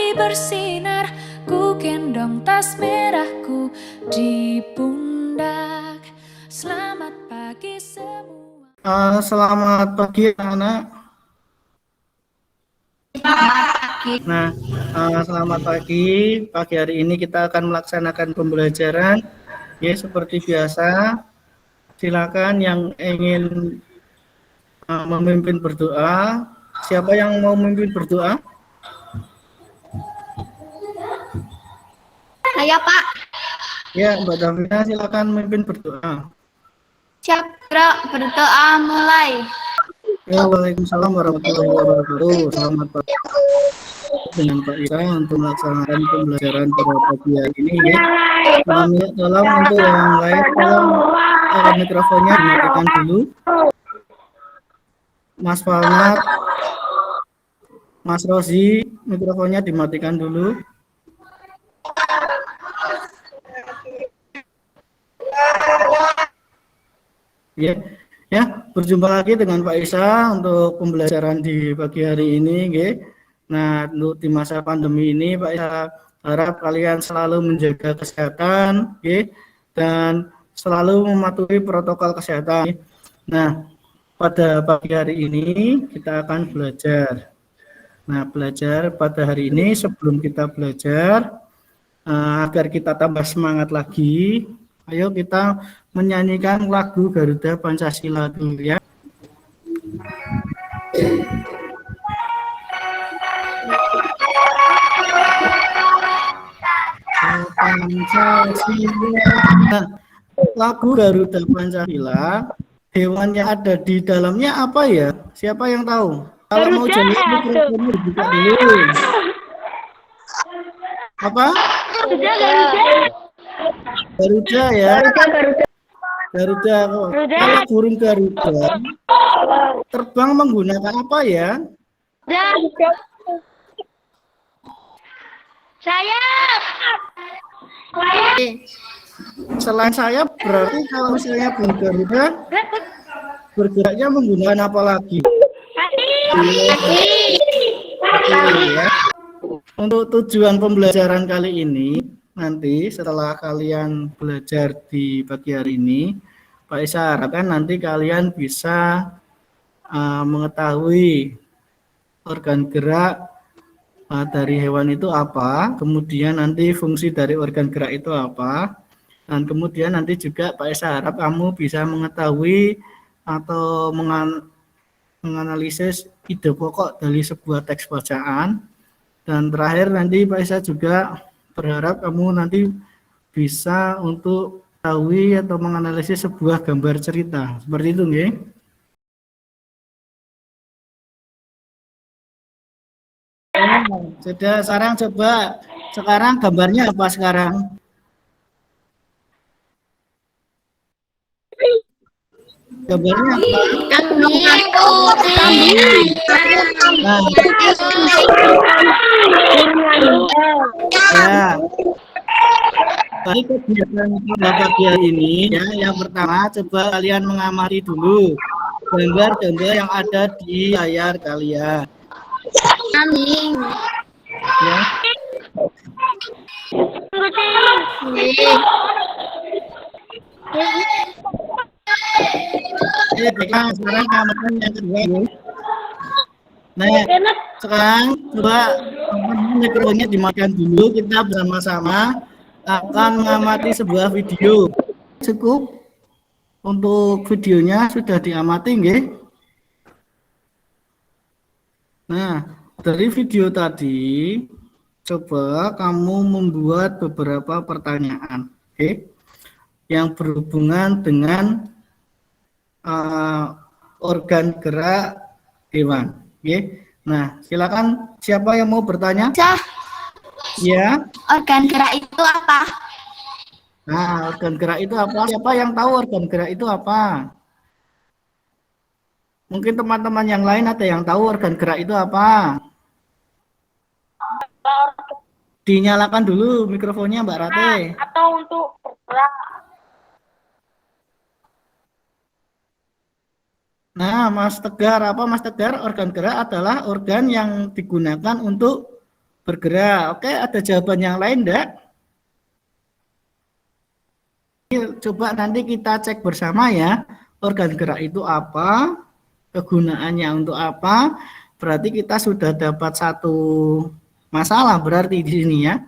pagi bersinar, ku gendong tas merahku di pundak. Selamat pagi semua. Selamat pagi anak. Nah, selamat pagi. Pagi hari ini kita akan melaksanakan pembelajaran. Ya, seperti biasa. Silakan yang ingin memimpin berdoa. Siapa yang mau memimpin berdoa? Saya Pak. Ya, Mbak Davina, silakan memimpin berdoa. Siap, Bro. Berdoa mulai. Ya, Waalaikumsalam warahmatullahi wabarakatuh. Selamat pagi dengan Pak Ira untuk melaksanakan pembelajaran pada pagi hari ini. Ya. Tolong untuk yang lain, tolong mikrofonnya dimatikan dulu. Mas Falnat, Mas Rozi, mikrofonnya dimatikan dulu. Ya, ya, berjumpa lagi dengan Pak Isa untuk pembelajaran di pagi hari ini. Ya. Nah, untuk di masa pandemi ini, Pak Isa harap kalian selalu menjaga kesehatan, ya, dan selalu mematuhi protokol kesehatan. Nah, pada pagi hari ini kita akan belajar. Nah, belajar pada hari ini sebelum kita belajar, agar kita tambah semangat lagi, ayo kita menyanyikan lagu Garuda Pancasila dulu ya. Pancasila. Nah, lagu Garuda Pancasila, hewan yang ada di dalamnya apa ya? Siapa yang tahu? Kalau mau jawab mikrofonnya dibuka dulu. Apa? Garuda ya. Garuda. Kalau burung Garuda terbang menggunakan apa ya? Sayap. Selain sayap, berarti kalau misalnya burung Garuda bergeraknya menggunakan apa lagi? Ya. Untuk tujuan pembelajaran kali ini, nanti setelah kalian belajar di pagi hari ini, Pak Isa harapkan nanti kalian bisa mengetahui organ gerak dari hewan itu apa, kemudian nanti fungsi dari organ gerak itu apa, dan kemudian nanti juga Pak Isa harap kamu bisa mengetahui atau menganalisis ide pokok dari sebuah teks bacaan. Dan terakhir nanti Pak Isa juga berharap kamu nanti bisa untuk tahu atau menganalisis sebuah gambar cerita. Seperti itu, nggih. Sudah, sekarang gambarnya apa sekarang? Gambarnya apa? Kambing. Nah, ya. Baik, kegiatan pada pagi hari ini ya. Yang pertama, coba kalian mengamati dulu gambar-gambar yang ada di layar kalian. Kambing. Ya. Sekarang gambar yang kedua. Nah, sekarang coba mikrofonnya dimatikan dulu. Kita bersama-sama akan mengamati sebuah video. Cukup untuk videonya sudah diamati, nggih? Nah, dari video tadi, coba kamu membuat beberapa pertanyaan, oke? Yang berhubungan dengan organ gerak hewan, oke? Nah, silakan siapa yang mau bertanya? Ya. Organ gerak itu apa? Nah, organ gerak itu apa? Siapa yang tahu organ gerak itu apa? Mungkin teman-teman yang lain ada yang tahu organ gerak itu apa? Dinyalakan dulu mikrofonnya, Mbak Rate. Atau untuk bergerak. Nah, Mas Tegar, apa Mas Tegar? Organ gerak adalah organ yang digunakan untuk bergerak. Oke, ada jawaban yang lain enggak? Coba nanti kita cek bersama ya, organ gerak itu apa, kegunaannya untuk apa. Berarti kita sudah dapat satu masalah berarti di sini ya.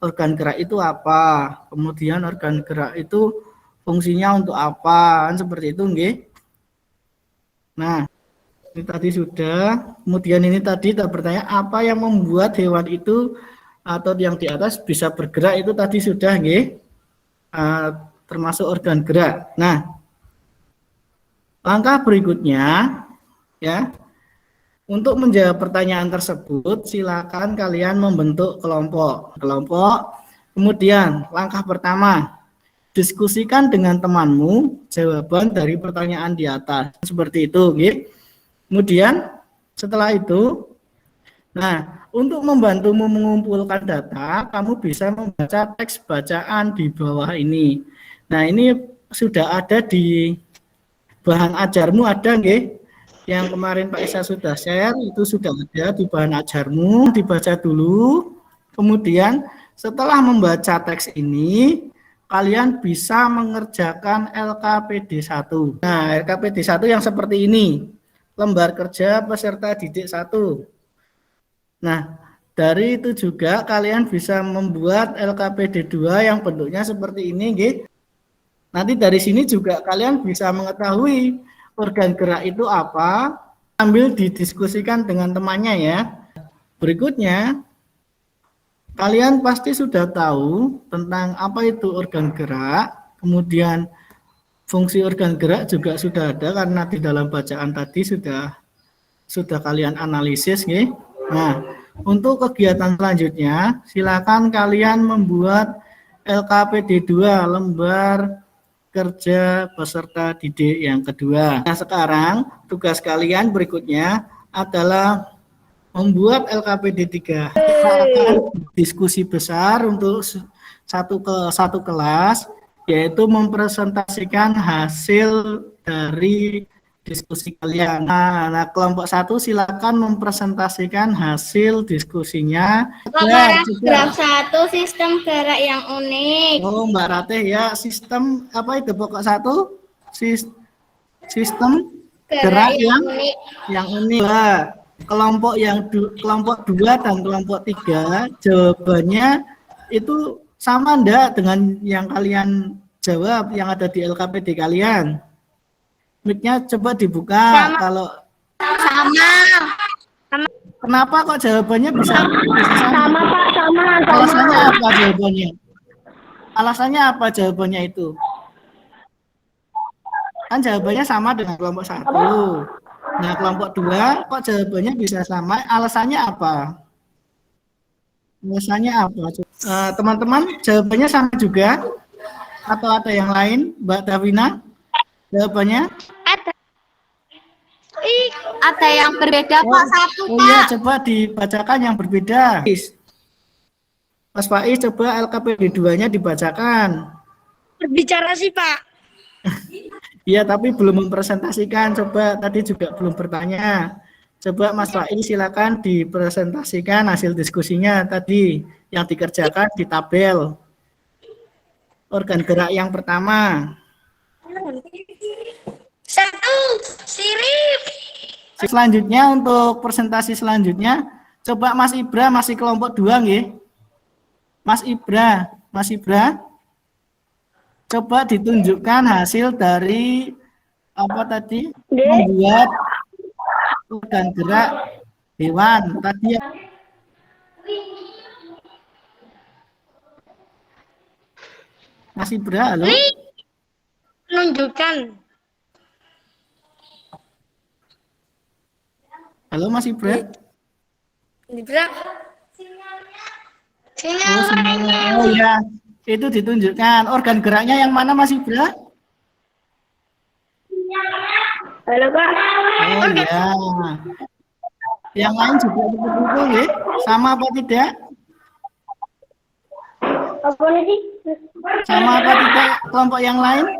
Organ gerak itu apa, kemudian organ gerak itu fungsinya untuk apa, kan seperti itu nggih. Nah, ini tadi sudah, kemudian ini tadi kita bertanya apa yang membuat hewan itu atau yang di atas bisa bergerak, itu tadi sudah nggih. Termasuk organ gerak. Nah, langkah berikutnya ya, untuk menjawab pertanyaan tersebut silakan kalian membentuk kelompok. Kemudian langkah pertama, diskusikan dengan temanmu jawaban dari pertanyaan di atas. Seperti itu, gitu. Kemudian setelah itu, nah, untuk membantumu mengumpulkan data, kamu bisa membaca teks bacaan di bawah ini. Nah, ini sudah ada di bahan ajarmu, ada nggih? Yang kemarin Pak Isa sudah share, itu sudah ada di bahan ajarmu, dibaca dulu. Kemudian setelah membaca teks ini, kalian bisa mengerjakan LKPD 1. Nah, LKPD 1 yang seperti ini. Lembar kerja peserta didik 1. Nah, dari itu juga kalian bisa membuat LKPD 2 yang bentuknya seperti ini, nggih. Nanti dari sini juga kalian bisa mengetahui organ gerak itu apa, sambil didiskusikan dengan temannya ya. Berikutnya, kalian pasti sudah tahu tentang apa itu organ gerak, kemudian fungsi organ gerak juga sudah ada karena di dalam bacaan tadi sudah kalian analisis, nggih. Nah, untuk kegiatan selanjutnya, silakan kalian membuat LKPD 2 lembar kerja peserta didik yang kedua. Nah, sekarang tugas kalian berikutnya adalah membuat LKPD 3. Kita akan diskusi besar untuk satu kelas, yaitu mempresentasikan hasil dari diskusi kalian. Nah, kelompok 1 silakan mempresentasikan hasil diskusinya. Paragraf 1 sistem gerak yang unik. Oh, Mbak Ratih ya, sistem apa itu pokok 1? Sistem gerak yang unik. Nah, kelompok 2 dan kelompok 3 jawabannya itu sama enggak dengan yang kalian jawab yang ada di LKPD kalian? Mic-nya coba dibuka. Sama. Kalau Sama. kenapa kok jawabannya bisa sama? Sama, Pak, sama. Alasannya apa jawabannya? Alasannya apa jawabannya itu? Kan jawabannya sama dengan kelompok 1. Nah, kelompok 2 kok jawabannya bisa sama? Alasannya apa? Alasannya apa? Teman-teman, jawabannya sama juga? Atau ada yang lain? Mbak Davina? Jawabannya? Ada yang berbeda, Pak. Satu, Oh Pak. iya, coba dibacakan yang berbeda. Mas Faiz, coba LKPD 2-nya dibacakan. Berbicara sih, Pak. Iya, tapi belum mempresentasikan. Coba tadi juga belum bertanya. Coba Mas Faiz silakan dipresentasikan hasil diskusinya tadi yang dikerjakan di tabel. Organ gerak yang pertama. 1, sirip. Selanjutnya untuk presentasi selanjutnya, coba Mas Ibra masih kelompok 2 nggih. Mas Ibra, coba ditunjukkan hasil dari apa tadi? Membuat organ gerak hewan tadi. Mas Ibra, halo? Menunjukkan. Halo Mas Ibra? Ibra. Oh ya, itu ditunjukkan. Organ geraknya yang mana Mas Ibra? Halo, Pak. Oh iya. Yang lain juga seperti itu, ya? Sama apa tidak? Apa nih? Sama apa tidak kelompok yang lain?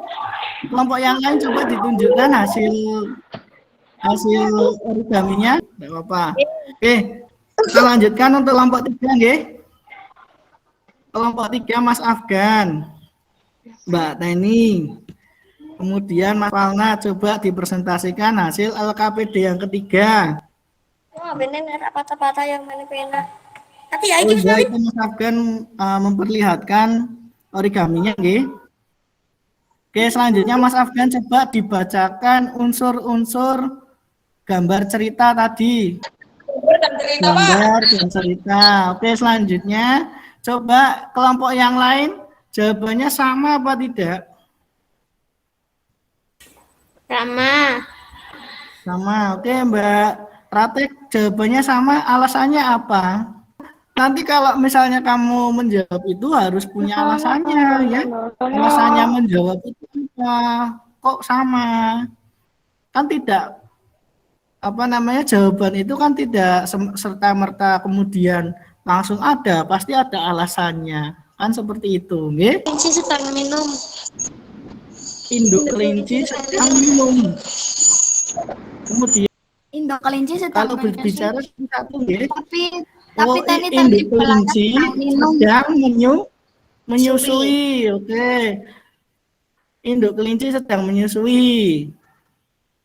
Kelompok yang lain coba ditunjukkan hasil origaminya. Tidak apa-apa. Oke. Kita lanjutkan untuk kelompok 3 nggih. Kelompok 3 Mas Afgan, Mbak Teni, kemudian Mas Falna, coba dipresentasikan hasil LKPD yang ketiga. Wah, bener patah-patah yang mana pena. Tapi Oh iya, itu Mas Afgan memperlihatkan origaminya nggih. Oke, selanjutnya Mas Afgan coba dibacakan unsur-unsur gambar cerita tadi. Gambar dan cerita. Oke, selanjutnya coba kelompok yang lain jawabannya sama apa tidak? Sama. Sama. Oke, Mbak Ratek jawabannya sama, alasannya apa? Nanti kalau misalnya kamu menjawab itu harus punya alasannya ya. Alasannya menjawab itu apa? Kok sama? Kan tidak jawaban itu kan tidak serta-merta kemudian langsung ada, pasti ada alasannya. Kan seperti itu, nggih? kelinci sedang minum. Induk kelinci sedang minum. Kemudian Induk kelinci kalau sedang berbicara satu nggih. tapi Induk tadi kelinci sedang menyusui. Oke. Induk kelinci sedang menyusui.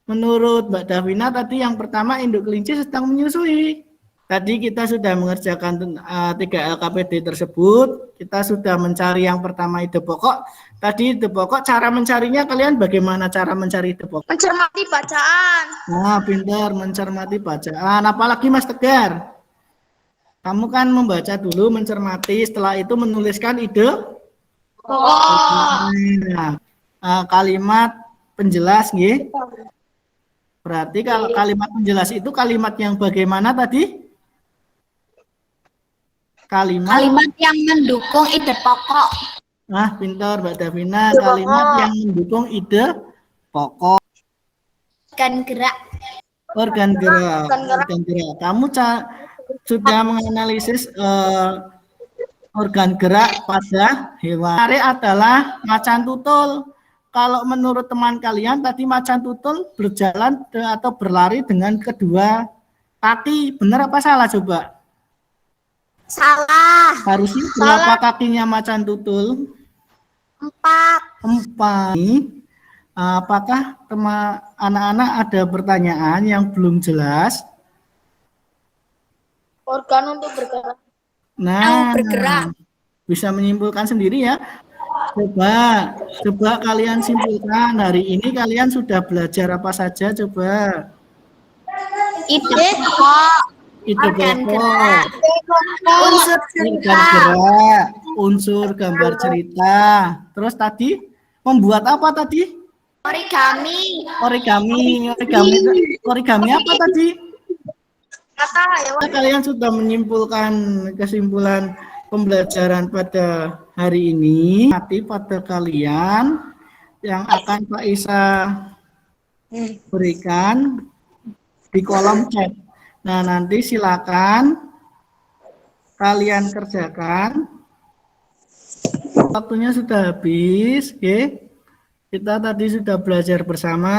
Menurut Mbak Davina tadi yang pertama induk kelinci sedang menyusui. Tadi kita sudah mengerjakan 3 LKPD tersebut. Kita sudah mencari yang pertama ide pokok. Tadi ide pokok, cara mencarinya kalian bagaimana cara mencari ide pokok? Mencermati bacaan. Nah, pintar mencermati bacaan. Apalagi Mas Tegar? Kamu kan membaca dulu, mencermati, setelah itu menuliskan ide pokok. Nah, kalimat penjelas, nggih. Berarti kalau kalimat penjelas itu kalimat yang bagaimana tadi? Kalimat yang mendukung ide pokok. Nah, pintar Mbak Davina, kalimat yang mendukung ide pokok. Organ gerak. Organ gerak. Kamu sudah menganalisis organ gerak pada hewan. Menarik adalah macan tutul. Kalau menurut teman kalian tadi macan tutul berjalan atau berlari dengan kedua kaki, benar apa salah coba? Salah. Harusnya berapa kakinya macan tutul? 4. Apakah anak-anak ada pertanyaan yang belum jelas? Organ untuk bergerak. Nah, bergerak. bisa menyimpulkan sendiri ya. Coba kalian simpulkan, hari ini kalian sudah belajar apa saja coba? Ide pokok. Ide Organ pokok, Unsur organ gerak, unsur gambar cerita. Terus tadi membuat apa tadi? Origami. Origami apa tadi? Kata ya. Kalian sudah menyimpulkan kesimpulan pembelajaran pada hari ini. Nanti pada kalian yang akan Pak Isa berikan di kolom chat. Nah, nanti silakan kalian kerjakan. Waktunya sudah habis, oke? Kita tadi sudah belajar bersama,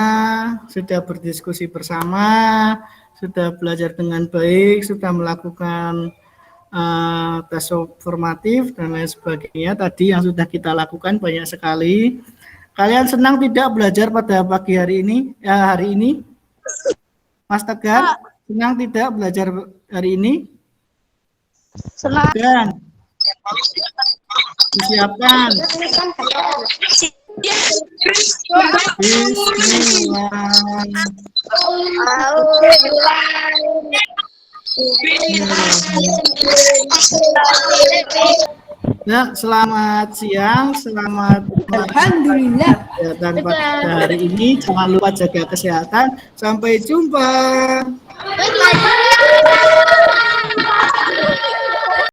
sudah berdiskusi bersama, sudah belajar dengan baik, sudah melakukan tes formatif dan lain sebagainya. Tadi yang sudah kita lakukan banyak sekali. Kalian senang tidak belajar pada pagi hari ini? Hari ini, Mas Tegar, senang tidak belajar hari ini? Senang. Dan disiapkan. Bismillah. Ya, selamat siang, selamat Alhamdulillah. kegiatan pada hari ini. Jangan lupa jaga kesehatan. Sampai jumpa.